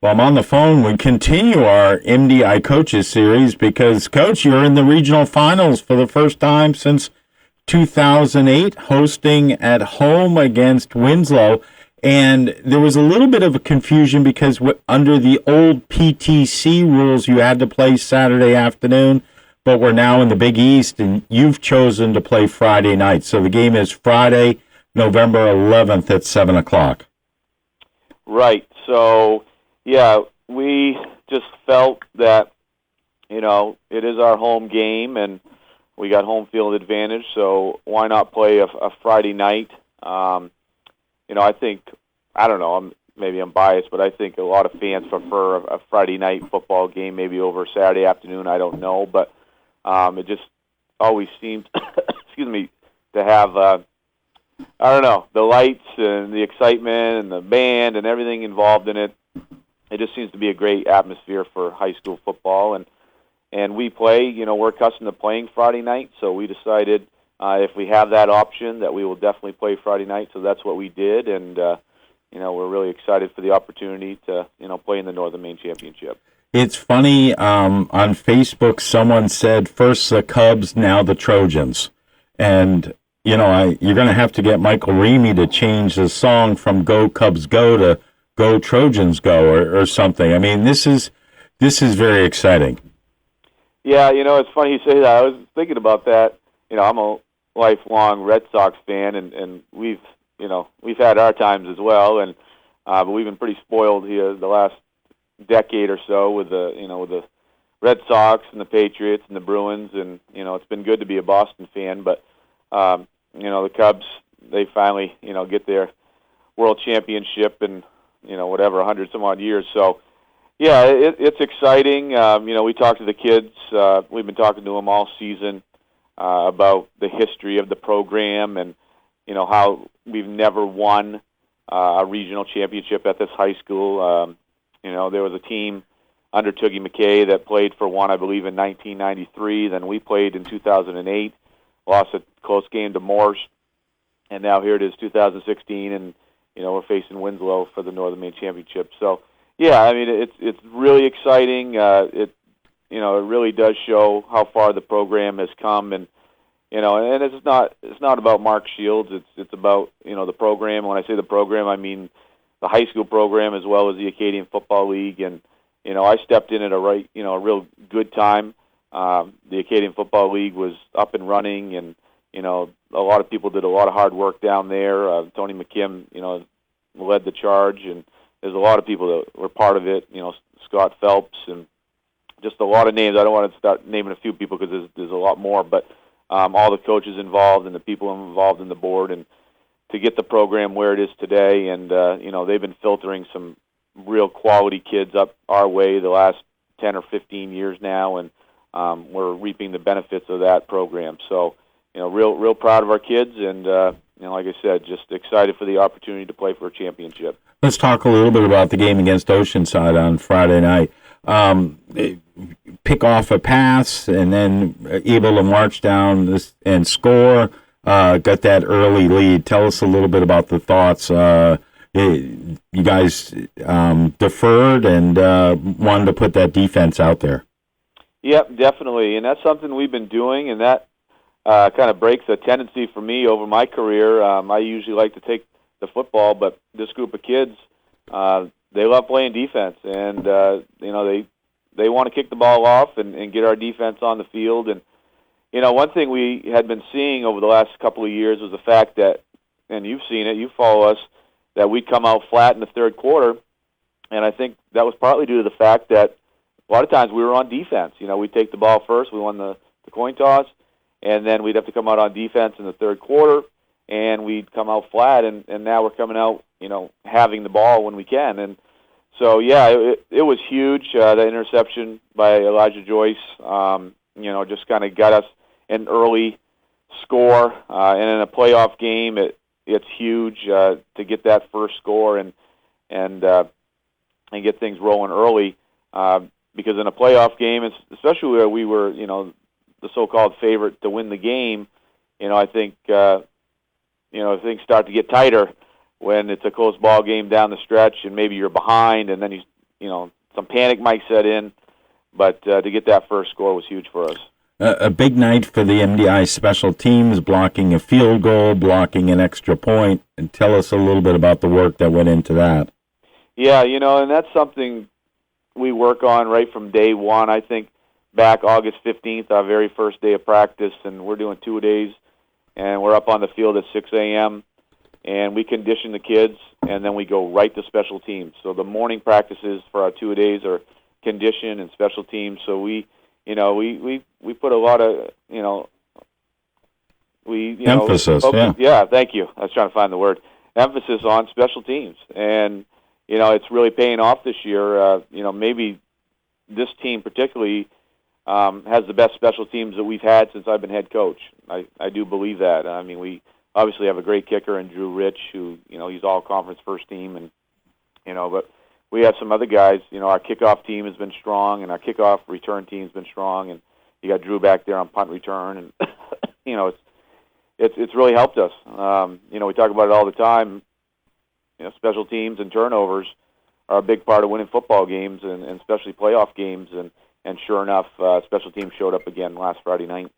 Well, I'm on the phone. We continue our MDI Coaches series because, Coach, you're in the regional finals for the first time since 2008, hosting at home against Winslow. And there was a little bit of a confusion because under the old PTC rules, you had to play Saturday afternoon, but we're now in the Big East, and you've chosen to play Friday night. So the game is Friday, November 11th at 7 o'clock. Right. So, yeah, we just felt that, it is our home game, and we got home field advantage, so why not play a Friday night? I think, I don't know, maybe I'm biased, but I think a lot of fans prefer a Friday night football game maybe over Saturday afternoon. I don't know, but it just always seems, excuse me, to have, I don't know, the lights and the excitement and the band and everything involved in it. It just seems to be a great atmosphere for high school football, and we play, we're accustomed to playing Friday night, so we decided if we have that option that we will definitely play Friday night, so that's what we did, and, we're really excited for the opportunity to, play in the Northern Maine Championship. It's funny, on Facebook, someone said, first the Cubs, now the Trojans. And, you're going to have to get Michael Reamy to change the song from Go Cubs Go to Go Trojans Go or something. I mean, this is very exciting. Yeah, it's funny you say that. I was thinking about that. I'm a lifelong Red Sox fan, and we've had our times as well, and but we've been pretty spoiled here the last decade or so with the Red Sox and the Patriots and the Bruins, and it's been good to be a Boston fan, but the Cubs, they finally get their world championship in whatever 100 some odd years, so. Yeah, it's exciting. We talked to the kids. We've been talking to them all season about the history of the program and, how we've never won a regional championship at this high school. There was a team under Toogie McKay that played for one, I believe, in 1993. Then we played in 2008, lost a close game to Morse, and now here it is 2016, and, we're facing Winslow for the Northern Maine Championship. So, yeah, I mean it's really exciting. It really does show how far the program has come, and and it's not about Mark Shields. It's about the program. When I say the program, I mean the high school program as well as the Acadian Football League. And I stepped in at a real good time. The Acadian Football League was up and running, and a lot of people did a lot of hard work down there. Tony McKim led the charge, and there's a lot of people that were part of it, Scott Phelps, and just a lot of names. I don't want to start naming a few people because there's a lot more, but all the coaches involved and the people involved in the board, and to get the program where it is today. And, they've been filtering some real quality kids up our way the last 10 or 15 years now, and we're reaping the benefits of that program. So, real proud of our kids, and, like I said, just excited for the opportunity to play for a championship. Let's talk a little bit about the game against Oceanside on Friday night. Pick off a pass and then able to march down and score. Got that early lead. Tell us a little bit about the thoughts. You guys deferred and wanted to put that defense out there. Yep, definitely, and that's something we've been doing, and that kind of breaks a tendency for me over my career. I usually like to take the football, but this group of kids, they love playing defense, and they want to kick the ball off and get our defense on the field. And one thing we had been seeing over the last couple of years was the fact that, and you've seen it, you follow us, that we'd come out flat in the third quarter, and I think that was partly due to the fact that a lot of times we were on defense. We'd take the ball first, we won the coin toss, and then we'd have to come out on defense in the third quarter, and we'd come out flat, and now we're coming out, having the ball when we can. And so, yeah, it was huge. That interception by Elijah Joyce, just kind of got us an early score. And in a playoff game, it's huge to get that first score and get things rolling early. Because in a playoff game, especially where we were, the so-called favorite to win the game, I think, things start to get tighter when it's a close ball game down the stretch and maybe you're behind and then you some panic might set in, but to get that first score was huge for us. A big night for the MDI special teams, blocking a field goal, blocking an extra point. And tell us a little bit about the work that went into that. Yeah, and that's something we work on right from day one. I think back August 15th, our very first day of practice, and we're doing 2 days, and we're up on the field at 6 a.m., and we condition the kids, and then we go right to special teams. So the morning practices for our 2 days are condition and special teams. So we put a lot of, emphasis, focus, yeah, thank you. I was trying to find the word. Emphasis on special teams. And, it's really paying off this year. Maybe this team particularly has the best special teams that we've had since I've been head coach. I do believe that. I mean, we obviously have a great kicker in Drew Rich, who, he's all-conference first team. And, but we have some other guys. Our kickoff team has been strong, and our kickoff return team has been strong. And you got Drew back there on punt return. And, it's really helped us. We talk about it all the time. Special teams and turnovers are a big part of winning football games, and especially playoff games. And sure enough, special teams showed up again last Friday night.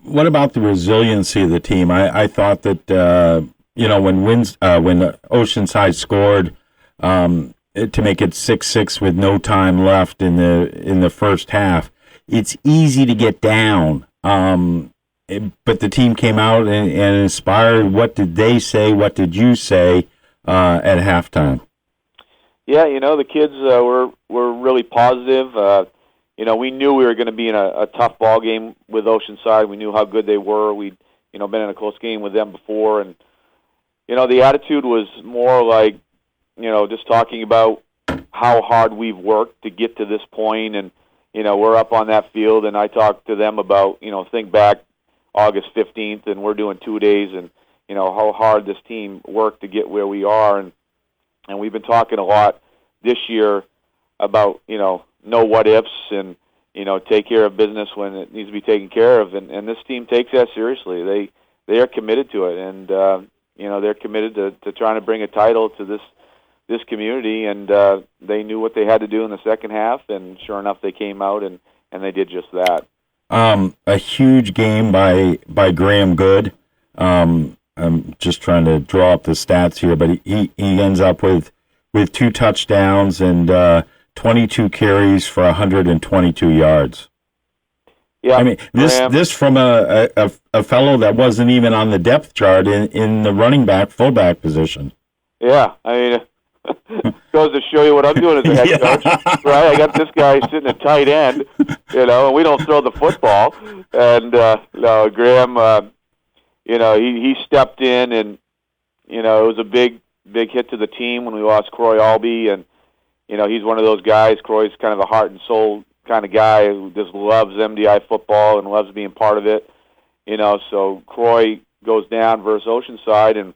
What about the resiliency of the team? I thought that when Oceanside scored to make it 6-6 with no time left in the first half, it's easy to get down. But the team came out and inspired. What did they say? What did you say at halftime? Yeah, the kids were really positive. We knew we were going to be in a tough ball game with Oceanside. We knew how good they were. We'd been in a close game with them before, and the attitude was more like just talking about how hard we've worked to get to this point, and we're up on that field. And I talked to them about think back August 15th, and we're doing 2 days, and how hard this team worked to get where we are, and we've been talking a lot this year about no what ifs, and take care of business when it needs to be taken care of, and this team takes that seriously. They are committed to it, and they're committed to trying to bring a title to this community, and they knew what they had to do in the second half, and sure enough, they came out and they did just that. A huge game by Graham Good. I'm just trying to draw up the stats here, but he ends up with 2 touchdowns and 22 carries for 122 yards. Yeah, I mean, this from a fellow that wasn't even on the depth chart in the running back, fullback position. Yeah, I mean, goes to show you what I'm doing as a head coach, right? I got this guy sitting at tight end, and we don't throw the football. And Graham, he stepped in, and it was a big hit to the team when we lost Croy Albee, and he's one of those guys. Croy's kind of a heart and soul kind of guy who just loves MDI football and loves being part of it. So Croy goes down versus Oceanside, and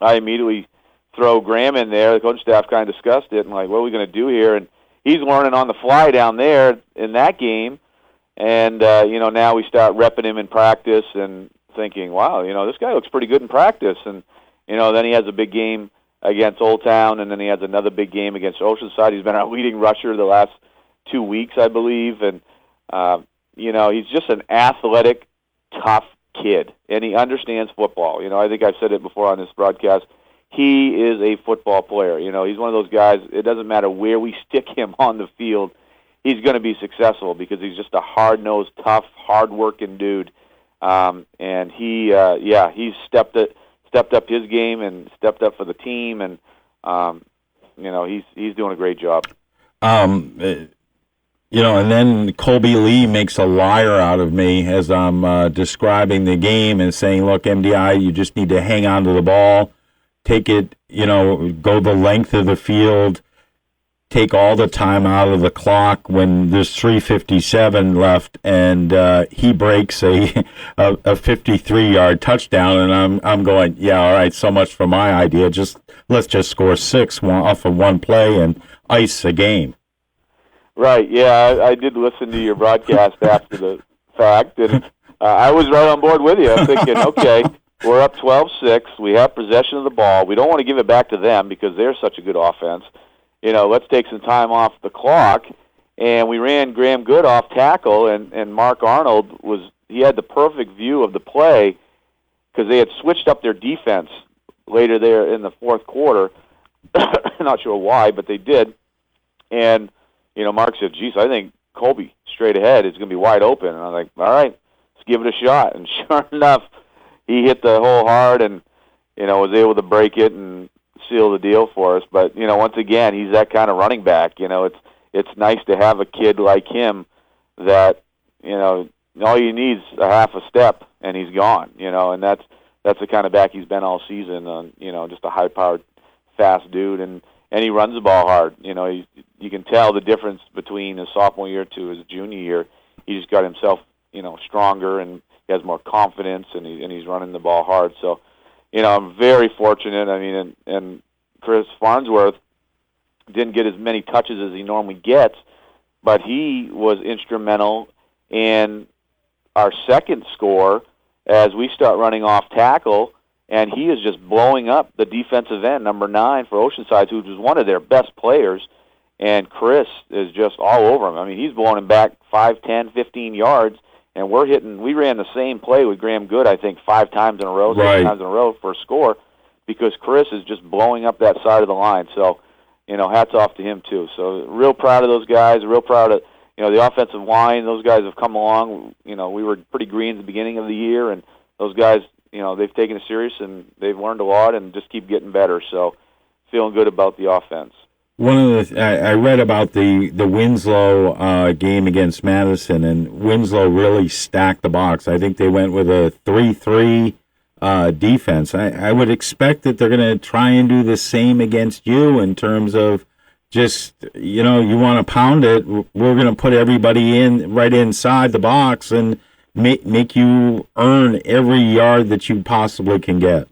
I immediately throw Graham in there. The coaching staff kind of discussed it, and like, what are we going to do here? And he's learning on the fly down there in that game. And, now we start repping him in practice and thinking, wow, this guy looks pretty good in practice. And, then he has a big game against Old Town, and then he has another big game against Oceanside. He's been our leading rusher the last 2 weeks, I believe. And, he's just an athletic, tough kid, and he understands football. I think I've said it before on this broadcast. He is a football player. He's one of those guys, it doesn't matter where we stick him on the field, he's going to be successful because he's just a hard-nosed, tough, hard-working dude. And he's stepped up his game and stepped up for the team, and he's doing a great job. And then Colby Lee makes a liar out of me as I'm describing the game and saying, look, MDI, you just need to hang on to the ball, take it, go the length of the field, take all the time out of the clock when there's 3:57 left, and he breaks a 53-yard touchdown, and I'm going, yeah, all right, so much for my idea. Let's just score 6 off of one play and ice a game. Right, yeah, I did listen to your broadcast after the fact, and I was right on board with you. I'm thinking, okay, we're up 12-6. We have possession of the ball. We don't want to give it back to them because they're such a good offense. let's take some time off the clock. And we ran Graham Good off tackle, and Mark Arnold he had the perfect view of the play because they had switched up their defense later there in the fourth quarter. Not sure why, but they did. And, Mark said, geez, I think Colby straight ahead is going to be wide open. And I was like, all right, let's give it a shot. And sure enough, he hit the hole hard and, was able to break it and seal the deal for us. But, once again, he's that kind of running back. It's nice to have a kid like him that, all you need is a half a step and he's gone, and that's the kind of back he's been all season, just a high-powered, fast dude, and he runs the ball hard. You can tell the difference between his sophomore year to his junior year. He just got himself, stronger, and he has more confidence, and he's running the ball hard. So, I'm very fortunate. I mean, and Chris Farnsworth didn't get as many touches as he normally gets, but he was instrumental in our second score as we start running off tackle, and he is just blowing up the defensive end, number 9 for Oceanside, who was one of their best players, and Chris is just all over him. I mean, he's blowing him back 5, 10, 15 yards, and we ran the same play with Graham Good, I think, 5 times in a row, 6 times in a row for a score, because Chris is just blowing up that side of the line. So, hats off to him, too. So, real proud of those guys, real proud of, the offensive line. Those guys have come along. We were pretty green at the beginning of the year, and those guys, they've taken it serious, and they've learned a lot and just keep getting better. So, feeling good about the offense. One of the I read about the Winslow game against Madison, and Winslow really stacked the box. I think they went with a 3-3 defense. I would expect that they're going to try and do the same against you in terms of just, you want to pound it. We're going to put everybody in right inside the box and make you earn every yard that you possibly can get.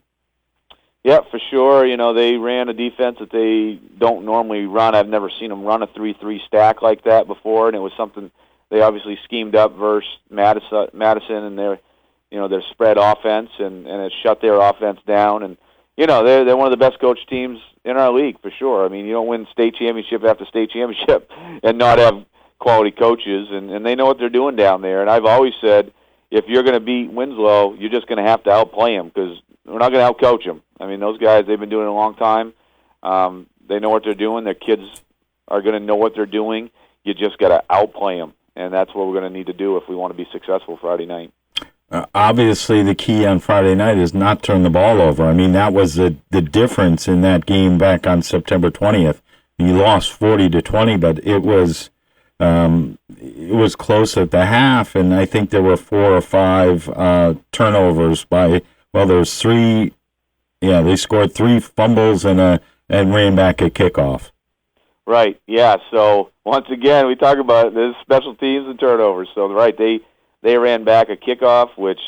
Yeah, for sure. They ran a defense that they don't normally run. I've never seen them run a 3-3 stack like that before, and it was something they obviously schemed up versus Madison and their spread offense, and it shut their offense down. And they're one of the best coached teams in our league for sure. I mean, you don't win state championship after state championship and not have quality coaches, and they know what they're doing down there. And I've always said, if you're going to beat Winslow, you're just going to have to outplay them because we're not going to outcoach them. I mean, those guys, they've been doing it a long time. They know what they're doing. Their kids are going to know what they're doing. You just got to outplay them, and that's what we're going to need to do if we want to be successful Friday night. Obviously, the key on Friday night is not turn the ball over. I mean, that was the difference in that game back on September 20th. You lost 40-20, but it was close at the half, and I think there were 4 or 5 turnovers there's 3. Yeah, they scored 3 fumbles and ran back a kickoff. Right. Yeah. So once again, we talk about this special teams and turnovers. So right, they ran back a kickoff, which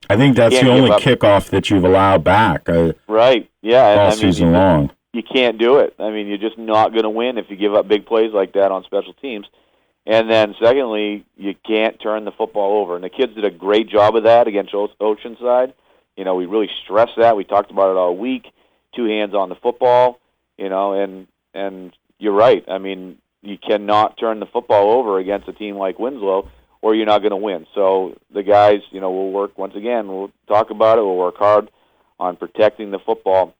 I think that's the only kickoff that you've allowed back. Right. Yeah. All season long. You can't do it. I mean, you're just not going to win if you give up big plays like that on special teams. And then, secondly, you can't turn the football over. And the kids did a great job of that against Oceanside. We really stressed that. We talked about it all week. 2 hands on the football, and you're right. I mean, you cannot turn the football over against a team like Winslow, or you're not going to win. So the guys, will work, once again, we'll talk about it. We'll work hard on protecting the football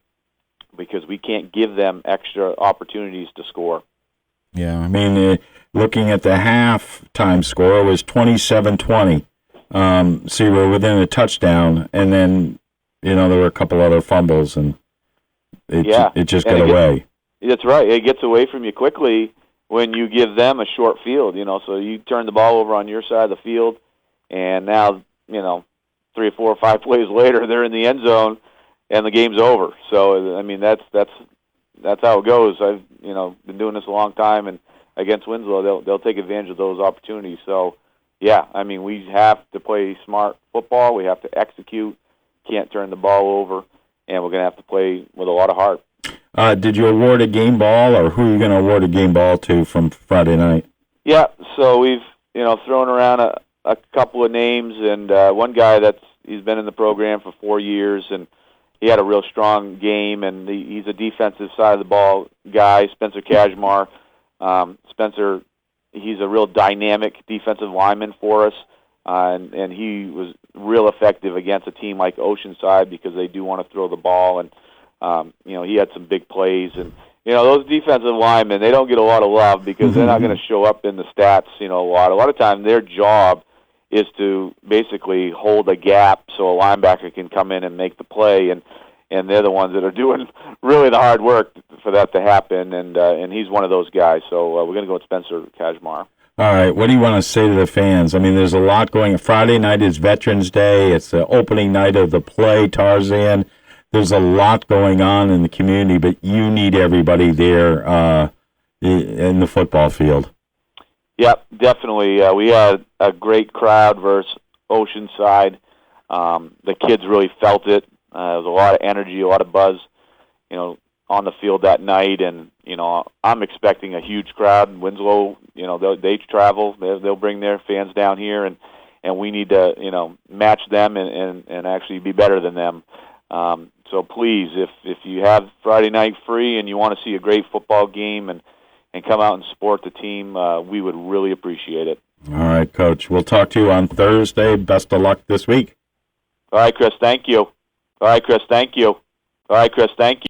because we can't give them extra opportunities to score. Yeah, I mean, looking at the halftime score, it was 27-20. So you were within a touchdown, and then, there were a couple other fumbles, and it just got away. That's right. It gets away from you quickly when you give them a short field, So you turn the ball over on your side of the field, and now, 3 or 4 or 5 plays later, they're in the end zone, and the game's over. So, I mean, that's how it goes. I've, been doing this a long time, and against Winslow, they'll take advantage of those opportunities. So, yeah, I mean, we have to play smart football. We have to execute. Can't turn the ball over, and we're going to have to play with a lot of heart. Did you award a game ball, or who are you going to award a game ball to from Friday night? Yeah, so we've thrown around a couple of names, and one guy he's been in the program for 4 years, and he had a real strong game, and he's a defensive side of the ball guy. Spencer Kajmar, Spencer, he's a real dynamic defensive lineman for us, and he was real effective against a team like Oceanside because they do want to throw the ball, and he had some big plays. And those defensive linemen, they don't get a lot of love because they're not going to show up in the stats a lot. A lot of times their job is to basically hold a gap so a linebacker can come in and make the play, and they're the ones that are doing really the hard work for that to happen, and he's one of those guys. So we're going to go with Spencer Kajmar. All right, what do you want to say to the fans? I mean, there's a lot going. Friday night is Veterans Day. It's the opening night of the play, Tarzan. There's a lot going on in the community, but you need everybody there in the football field. Yep, definitely. We had a great crowd versus Oceanside. The kids really felt it. There was a lot of energy, a lot of buzz, on the field that night, and I'm expecting a huge crowd. Winslow, they travel, they'll bring their fans down here, and we need to match them and actually be better than them. So please, if you have Friday night free and you want to see a great football game and come out and support the team, we would really appreciate it. All right, Coach. We'll talk to you on Thursday. Best of luck this week. All right, Chris. Thank you. All right, Chris. Thank you. All right, Chris. Thank you.